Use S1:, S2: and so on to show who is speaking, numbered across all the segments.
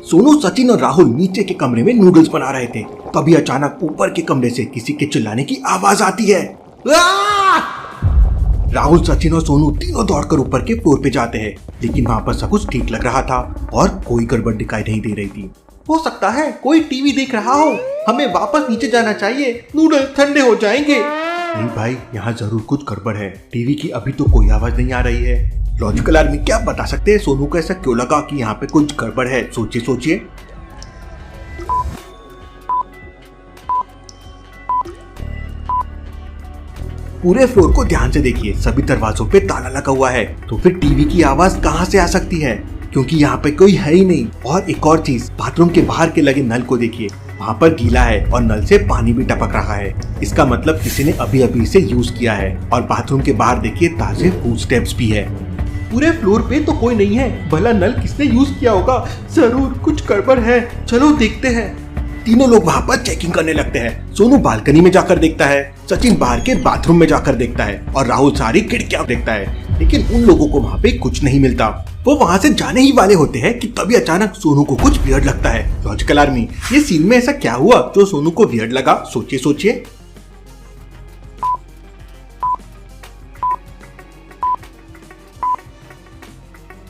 S1: सोनू, सचिन और राहुल नीचे के कमरे में नूडल्स बना रहे थे। तभी अचानक ऊपर के कमरे से किसी के चिल्लाने की आवाज आती है। राहुल, सचिन और सोनू तीनों दौड़कर ऊपर के फ्लोर पे जाते हैं, लेकिन वहाँ पर सब कुछ ठीक लग रहा था और कोई गड़बड़ दिखाई नहीं दे रही थी। हो सकता है कोई टीवी देख रहा हो, हमें वापस नीचे जाना चाहिए, नूडल्स ठंडे हो जाएंगे। नहीं भाई, यहाँ जरूर कुछ गड़बड़ है। टीवी की अभी तो कोई आवाज नहीं आ रही है। लॉजिकल आर्मी, क्या बता सकते हैं सोनू को ऐसा क्यों लगा कि यहाँ पे कुछ गड़बड़ है? सोचिए सोचिए। पूरे फ्लोर को ध्यान से देखिए, सभी दरवाजों पे ताला लगा हुआ है। तो फिर टीवी की आवाज कहाँ से आ सकती है? क्योंकि यहाँ पे कोई है ही नहीं। और एक और चीज, बाथरूम के बाहर के लगे नल को देखिए, वहाँ पर गीला है और नल से पानी भी टपक रहा है। इसका मतलब किसी ने अभी अभी इसे यूज किया है। और बाथरूम के बाहर देखिए ताजे फुटस्टेप्स भी है। पूरे फ्लोर पे तो कोई नहीं है, भला नल किसने यूज किया होगा? जरूर कुछ गड़बड़ है, चलो देखते हैं। तीनों लोग वहाँ पर चेकिंग करने लगते हैं। सोनू बालकनी में जाकर देखता है, सचिन बाहर के बाथरूम में जाकर देखता है और राहुल सारी खिड़कियां देखता है, लेकिन उन लोगों को वहाँ पे कुछ नहीं मिलता। वो वहाँ से जाने ही वाले होते हैं कि तभी अचानक सोनू को कुछ वियर्ड लगता है। लॉजिकल आर्मी, ये सीन में ऐसा क्या हुआ जो सोनू को वियर्ड लगा? सोचिए सोचिए।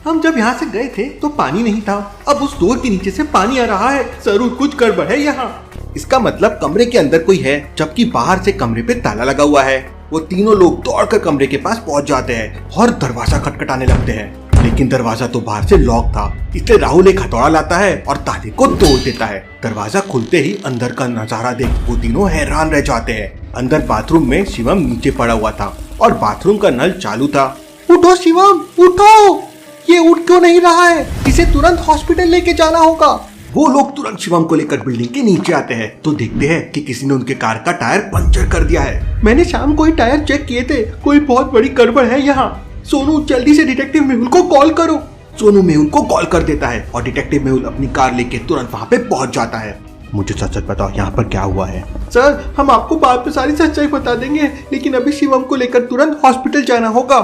S1: हम जब यहाँ से गए थे तो पानी नहीं था, अब उस डोर के नीचे से पानी आ रहा है। जरूर कुछ गड़बड़ है यहाँ। इसका मतलब कमरे के अंदर कोई है, जबकि बाहर से कमरे पे ताला लगा हुआ है। वो तीनों लोग दौड़कर कमरे के पास पहुंच जाते हैं और दरवाजा खटखटाने लगते हैं, लेकिन दरवाजा तो बाहर से लॉक था। इसलिए राहुल एक हथौड़ा लाता है और ताले को तोड़ देता है। दरवाजा खुलते ही अंदर का नजारा देख वो तीनों हैरान रह जाते हैं। अंदर बाथरूम में शिवम नीचे पड़ा हुआ था और बाथरूम का नल चालू था। उठो शिवम, उठो, ये उठ क्यों नहीं रहा है? इसे तुरंत हॉस्पिटल लेके जाना होगा। वो लोग तुरंत शिवम को लेकर बिल्डिंग के नीचे आते हैं तो देखते हैं कि किसी ने उनके कार का टायर पंचर कर दिया है। मैंने शाम को ही टायर चेक किए थे, कोई बहुत बड़ी गड़बड़ है यहाँ। सोनू, जल्दी से डिटेक्टिव मेहुल को कॉल करो। सोनू मेहुल को कॉल कर देता है और डिटेक्टिव मेहुल अपनी कार लेके तुरंत वहाँ पे पहुँच जाता है। मुझे सच सच बताओ, यहाँ पर क्या हुआ है? सर, हम आपको बाद में सारी सच्चाई बता देंगे, लेकिन अभी शिवम को लेकर तुरंत हॉस्पिटल जाना होगा।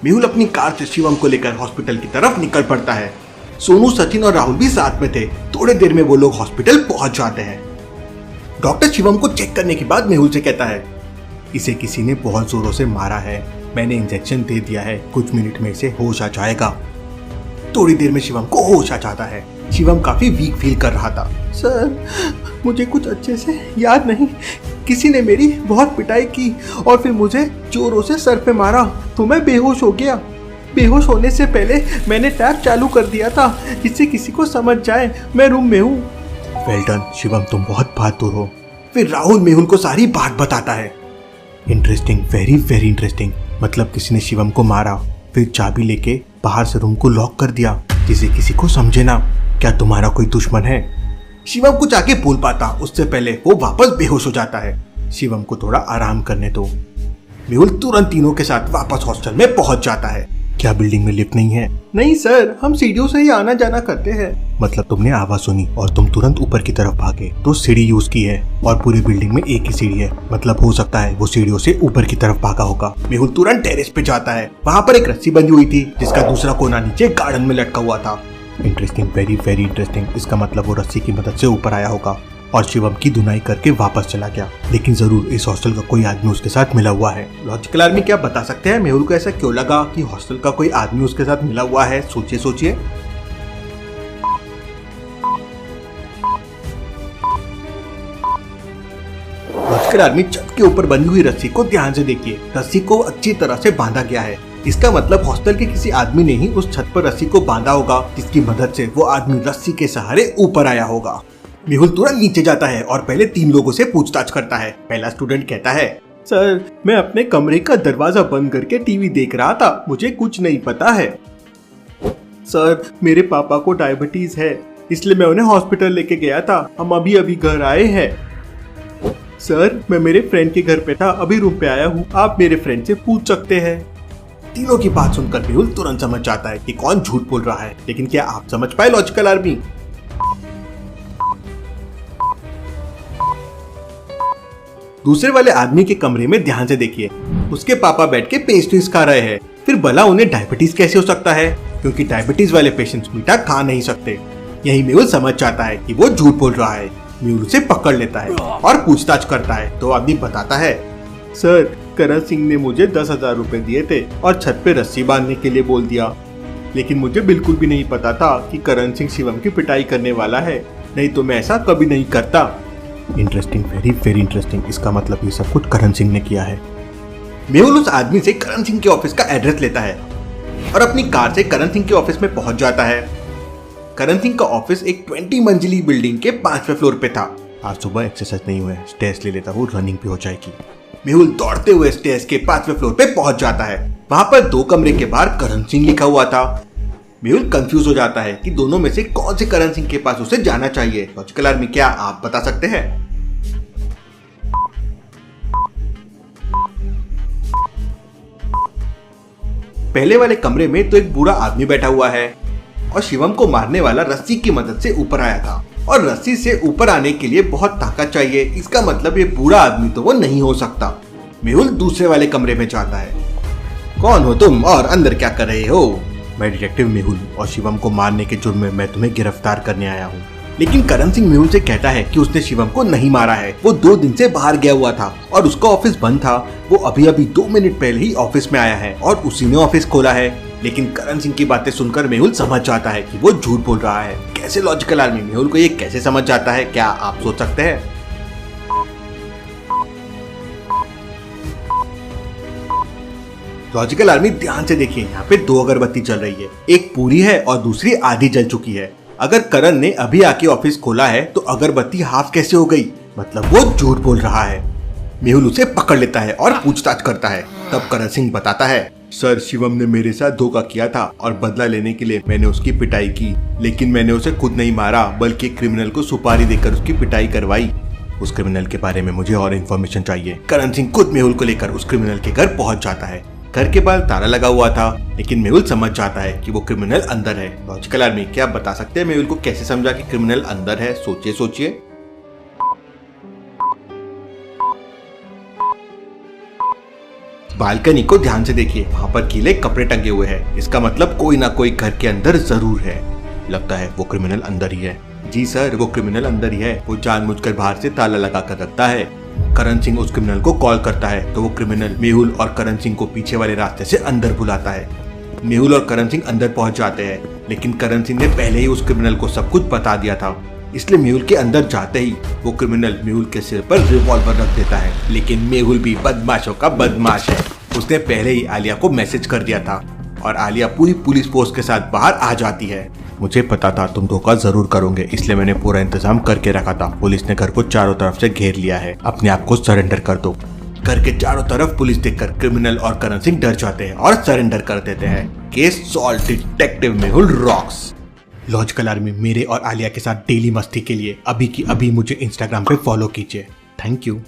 S1: मेहुल अपनी कार से शिवम को लेकर हॉस्पिटल की तरफ निकल पड़ता है। सोनू, सचिन और राहुल भी साथ में थे। थोड़ी देर में वो लोग हॉस्पिटल पहुंच जाते हैं। डॉक्टर शिवम को चेक करने के बाद मेहुल से कहता है, इसे किसी ने बहुत जोरों से मारा है, मैंने इंजेक्शन दे दिया है, कुछ मिनट में इसे होश आ जाएगा। थोड़ी देर में शिवम को होश आ जाता है। शिवम काफी वीक फील कर रहा था। सर, मुझे कुछ अच्छे से याद नहीं, किसी ने मेरी बहुत पिटाई की और फिर मुझे जोरों से सर पे मारा तो मैं बेहोश हो गया। बेहोश होने से पहले मैंने टैप चालू कर दिया था जिससे किसी को समझ जाए मैं रूम में हूँ। वेल डन शिवम, तुम बहुत बहादुर हो। फिर राहुल मेहुल को सारी बात बताता है। Interesting, very very interesting. मतलब किसी ने शिवम को मारा, फिर चाबी लेके बाहर से रूम को लॉक कर दिया जिसे किसी को समझे ना। क्या तुम्हारा कोई दुश्मन है? शिवम कुछ आगे बोल पाता उससे पहले वो वापस बेहोश हो जाता है। शिवम को थोड़ा आराम करने दो। मेहुल तुरंत तीनों के साथ वापस हॉस्टल में पहुंच जाता है। क्या बिल्डिंग में लिफ्ट नहीं है? नहीं सर, हम सीढ़ियों से ही आना जाना करते हैं। मतलब तुमने आवाज सुनी और तुम तुरंत ऊपर की तरफ भागे, तो सीढ़ी यूज की है और पूरी बिल्डिंग में एक ही सीढ़ी है। मतलब हो सकता है वो सीढ़ियों से ऊपर की तरफ भागा होगा। मेहुल तुरंत टेरेस पे जाता है। वहाँ पर एक रस्सी बंधी हुई थी जिसका दूसरा कोना नीचे गार्डन में लटका हुआ था। Interesting, very very interesting. इसका मतलब वो रस्सी की मदद से ऊपर आया होगा और शिवम की धुनाई करके वापस चला गया। लेकिन जरूर इस हॉस्टल का कोई आदमी उसके साथ मिला हुआ है। लॉजिकल आर्मी, क्या बता सकते हैं मेहुल को ऐसा क्यों लगा कि हॉस्टल का कोई आदमी उसके साथ मिला हुआ है? सोचिए सोचिए। लॉजिकल आर्मी, छत के ऊपर बंधी हुई रस्सी को ध्यान से देखिए। रस्सी को अच्छी तरह से बांधा गया है। इसका मतलब हॉस्टल के किसी आदमी ने ही उस छत पर रस्सी को बांधा होगा जिसकी मदद से वो आदमी रस्सी के सहारे ऊपर आया होगा। मेहुल तुरंत नीचे जाता है और पहले 3 लोगों से पूछताछ करता है। पहला स्टूडेंट कहता है, सर, मैं अपने कमरे का दरवाजा बंद करके टीवी देख रहा था, मुझे कुछ नहीं पता है। सर, मेरे पापा को डायबिटीज है, इसलिए मैं उन्हें हॉस्पिटल लेके गया था, हम अभी अभी घर आए हैं। सर, मैं मेरे फ्रेंड के घर पे था, अभी रूम पे आया हूँ, आप मेरे फ्रेंड से पूछ सकते हैं। तीनों की बात सुनकर मेहुल तुरंत समझ जाता है कि कौन झूठ बोल रहा है। लेकिन क्या आप समझ पाए लॉजिकल आर्मी? दूसरे वाले आदमी के कमरे में ध्यान से देखिए। उसके पापा बैठ के पेस्ट्रीज खा रहे हैं। फिर भला उन्हें डायबिटीज कैसे हो सकता है? क्योंकि डायबिटीज वाले पेशेंट्स मीठा खा नहीं सकते। यही मेहुल समझ जाता है कि वो झूठ बोल रहा है। मेहुल उसे पकड़ लेता है और पूछताछ करता है तो आदमी बताता है, सर करण सिंह ने मुझे 10,000 रुपए दिए थे और छत पे रस्सी बांधने के लिए बोल दिया, लेकिन मुझे बिल्कुल भी नहीं पता था कि करण सिंह शिवम की पिटाई करने वाला है, नहीं तो मैं ऐसा कभी नहीं करता। Interesting, very very interesting. इसका मतलब ये सब कुछ करण सिंह ने किया है। मेहुल उस आदमी से करण सिंह के ऑफिस का एड्रेस लेता है और अपनी कार से करण सिंह के ऑफिस में पहुंच जाता है। करण सिंह का ऑफिस एक 20 मंजिली बिल्डिंग के 5वें फ्लोर पे था। आज सुबह एक्सरसाइज नहीं हुआ है, स्टेयर्स ले लेता हूँ, रनिंग भी हो जाएगी। मेहुल दौड़ते हुए स्टेयर्स के 5वें फ्लोर पे पहुंच जाता है। वहां पर 2 कमरे के बाहर करण सिंह लिखा हुआ था। मेहुल कंफ्यूज हो जाता है कि दोनों में से कौन से करण सिंह के पास उसे जाना चाहिए। लॉजिकल आर्मी, क्या आप बता सकते हैं? पहले वाले कमरे में तो एक बूढ़ा आदमी बैठा हुआ है और शिवम को मारने वाला रस्सी की मदद से ऊपर आया था, और रस्सी से ऊपर आने के लिए बहुत ताकत चाहिए। इसका मतलब ये बूढ़ा आदमी तो वो नहीं हो सकता। मेहुल दूसरे वाले कमरे में जाता है। कौन हो तुम और अंदर क्या कर रहे हो? मैं डिटेक्टिव मेहुल और शिवम को मारने के जुर्म में मैं तुम्हें गिरफ्तार करने आया हूँ। लेकिन करण सिंह मेहुल से कहता है कि उसने शिवम को नहीं मारा है। वो 2 दिन से बाहर गया हुआ था और उसका ऑफिस बंद था। वो अभी 2 मिनट पहले ही ऑफिस में आया है और उसी ने ऑफिस खोला है। लेकिन करण सिंह की बातें सुनकर मेहुल समझ जाता है कि वो झूठ बोल रहा है। कैसे लॉजिकल आर्मी, मेहुल को ये कैसे समझ जाता है? क्या आप सोच सकते हैं? लॉजिकल आर्मी, ध्यान से देखिए, यहाँ पे 2 अगरबत्ती जल रही है। एक पूरी है और दूसरी आधी जल चुकी है। अगर करण ने अभी आके ऑफिस खोला है तो अगरबत्ती हाफ कैसे हो गई? मतलब वो झूठ बोल रहा है। मेहुल उसे पकड़ लेता है और पूछताछ करता है। तब करण सिंह बताता है, सर शिवम ने मेरे साथ धोखा किया था और बदला लेने के लिए मैंने उसकी पिटाई की, लेकिन मैंने उसे खुद नहीं मारा बल्कि एक क्रिमिनल को सुपारी देकर उसकी पिटाई करवाई। उस क्रिमिनल के बारे में मुझे और इन्फॉर्मेशन चाहिए। करण सिंह खुद मेहुल को लेकर उस क्रिमिनल के घर पहुंच जाता है। घर के बाहर ताला लगा हुआ था, लेकिन मेहुल समझ जाता है कि वो क्रिमिनल अंदर है। लॉजिकल आर्मी, क्या आप बता सकते हैं मेहुल को कैसे समझा कि क्रिमिनल अंदर है? सोचिए। बालकनी को ध्यान से देखिए, वहाँ पर गीले कपड़े टंगे हुए हैं। इसका मतलब कोई ना कोई घर के अंदर जरूर है। लगता है वो क्रिमिनल अंदर ही है। जी सर, वो क्रिमिनल अंदर ही है। वो जानबूझकर बाहर से ताला लगा कर रखता है। करण सिंह उस क्रिमिनल को कॉल करता है तो वो क्रिमिनल मेहुल और करण सिंह को पीछे वाले रास्ते से अंदर बुलाता है। मेहुल और करण सिंह अंदर पहुंच जाते हैं, लेकिन करण सिंह ने पहले ही उस क्रिमिनल को सब कुछ बता दिया था। इसलिए मेहुल के अंदर जाते ही वो क्रिमिनल मेहुल के सिर पर रिवॉल्वर रख देता है। लेकिन मेहुल भी बदमाशों का बदमाश है। उसने पहले ही आलिया को मैसेज कर दिया था और आलिया पूरी पुलिस फोर्स के साथ बाहर आ जाती है। मुझे पता था तुम धोखा जरूर करोगे, इसलिए मैंने पूरा इंतजाम करके रखा था। पुलिस ने घर को चारों तरफ से घेर लिया है। अपने आप को सरेंडर कर दो। घर के चारों तरफ पुलिस देखकर क्रिमिनल और करण सिंह डर जाते हैं और सरेंडर कर देते हैं। Case solve, detective Mehul rocks. Logical army, मेरे और आलिया के साथ डेली मस्ती के लिए अभी की अभी मुझे इंस्टाग्राम पे फॉलो कीजिए। Thank you.